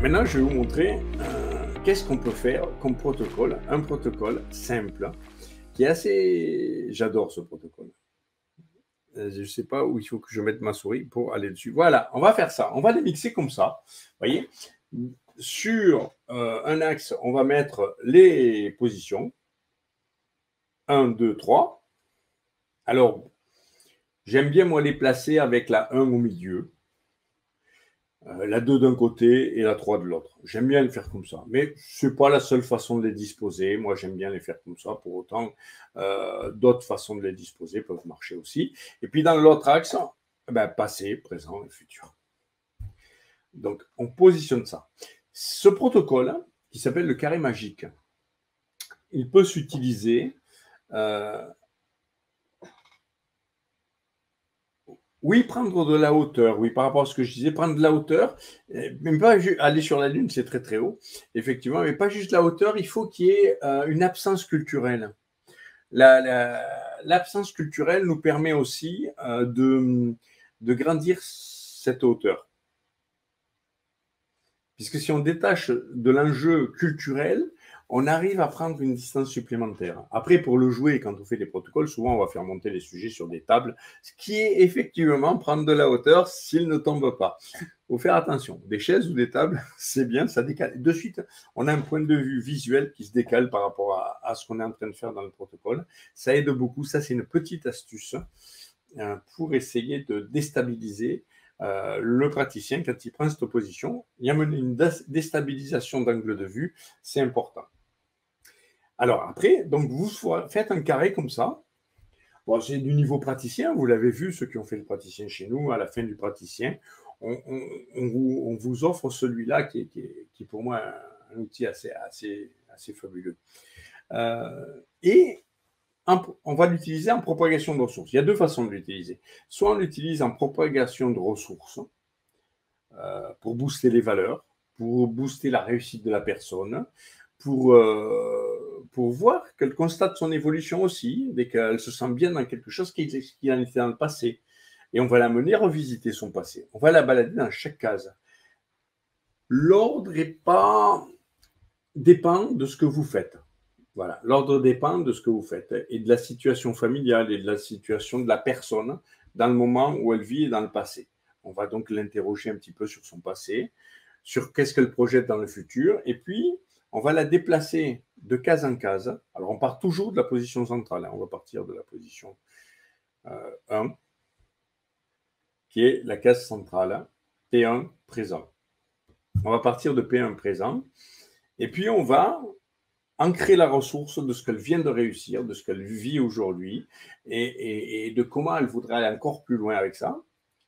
Maintenant, je vais vous montrer qu'est-ce qu'on peut faire comme protocole, un protocole simple qui est assez... J'adore ce protocole. Je ne sais pas où il faut que je mette ma souris pour aller dessus. Voilà, on va faire ça. On va les mixer comme ça. Vous voyez, sur un axe, on va mettre les positions. 1, 2, 3. Alors, j'aime bien, moi, les placer avec la 1 au milieu. La 2 d'un côté et la 3 de l'autre. J'aime bien les faire comme ça. Mais ce n'est pas la seule façon de les disposer. Moi, j'aime bien les faire comme ça. Pour autant, d'autres façons de les disposer peuvent marcher aussi. Et puis, dans l'autre axe, passé, présent et futur. Donc, on positionne ça. Ce protocole, qui s'appelle le carré magique, il peut s'utiliser... Oui, prendre de la hauteur, oui, par rapport à ce que je disais, prendre de la hauteur, même pas aller sur la Lune, c'est très très haut, effectivement, mais pas juste la hauteur, il faut qu'il y ait une absence culturelle. L'absence culturelle nous permet aussi de grandir cette hauteur. Puisque si on détache de l'enjeu culturel, on arrive à prendre une distance supplémentaire. Après, pour le jouer, quand on fait des protocoles, souvent on va faire monter les sujets sur des tables, ce qui est effectivement prendre de la hauteur s'ils ne tombent pas. Il faut faire attention. Des chaises ou des tables, c'est bien, ça décale. De suite, on a un point de vue visuel qui se décale par rapport à ce qu'on est en train de faire dans le protocole. Ça aide beaucoup. Ça, c'est une petite astuce pour essayer de déstabiliser le praticien quand il prend cette position. Il y a une déstabilisation d'angle de vue, c'est important. Alors après, donc vous faites un carré comme ça. Bon, c'est du niveau praticien, vous l'avez vu, ceux qui ont fait le praticien chez nous, à la fin du praticien, on vous offre celui-là qui est pour moi un outil assez fabuleux. Et on va l'utiliser en propagation de ressources. Il y a deux façons de l'utiliser. Soit on l'utilise en propagation de ressources pour booster les valeurs, pour booster la réussite de la personne, pour voir qu'elle constate son évolution aussi, dès qu'elle se sent bien dans quelque chose qui en était dans le passé. Et on va l'amener à revisiter son passé. On va la balader dans chaque case. L'ordre dépend de ce que vous faites. Voilà, l'ordre dépend de ce que vous faites et de la situation familiale et de la situation de la personne dans le moment où elle vit et dans le passé. On va donc l'interroger un petit peu sur son passé, sur qu'est-ce qu'elle projette dans le futur, et puis on va la déplacer de case en case. Alors on part toujours de la position centrale, on va partir de la position 1, qui est la case centrale, P1 présent. On va partir de P1 présent, et puis on va ancrer la ressource de ce qu'elle vient de réussir, de ce qu'elle vit aujourd'hui et de comment elle voudrait aller encore plus loin avec ça.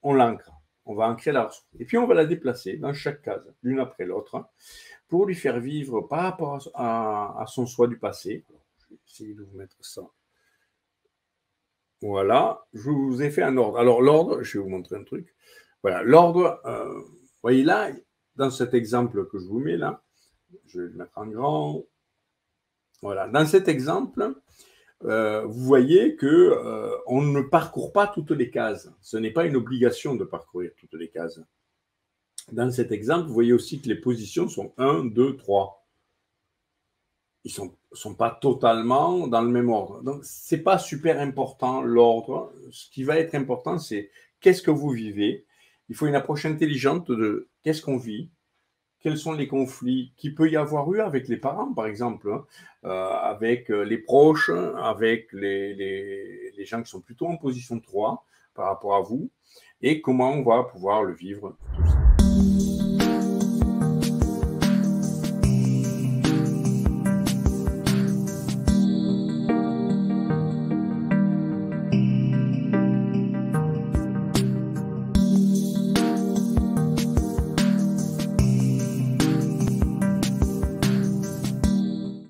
On l'ancre, on va ancrer la ressource. Et puis on va la déplacer dans chaque case, l'une après l'autre, pour lui faire vivre par rapport à son soi du passé. Alors, je vais essayer de vous mettre ça. Voilà, je vous ai fait un ordre. Alors l'ordre, je vais vous montrer un truc. Voilà, l'ordre, vous voyez là, dans cet exemple que je vous mets là, je vais le mettre en grand. Voilà, dans cet exemple, vous voyez qu'on ne parcourt pas toutes les cases. Ce n'est pas une obligation de parcourir toutes les cases. Dans cet exemple, vous voyez aussi que les positions sont 1, 2, 3. Ils ne sont pas totalement dans le même ordre. Donc, ce n'est pas super important l'ordre. Ce qui va être important, c'est qu'est-ce que vous vivez. Il faut une approche intelligente de qu'est-ce qu'on vit, quels sont les conflits qu'il peut y avoir eu avec les parents, par exemple, avec les proches, avec les gens qui sont plutôt en position 3 par rapport à vous, et comment on va pouvoir le vivre, tout ça.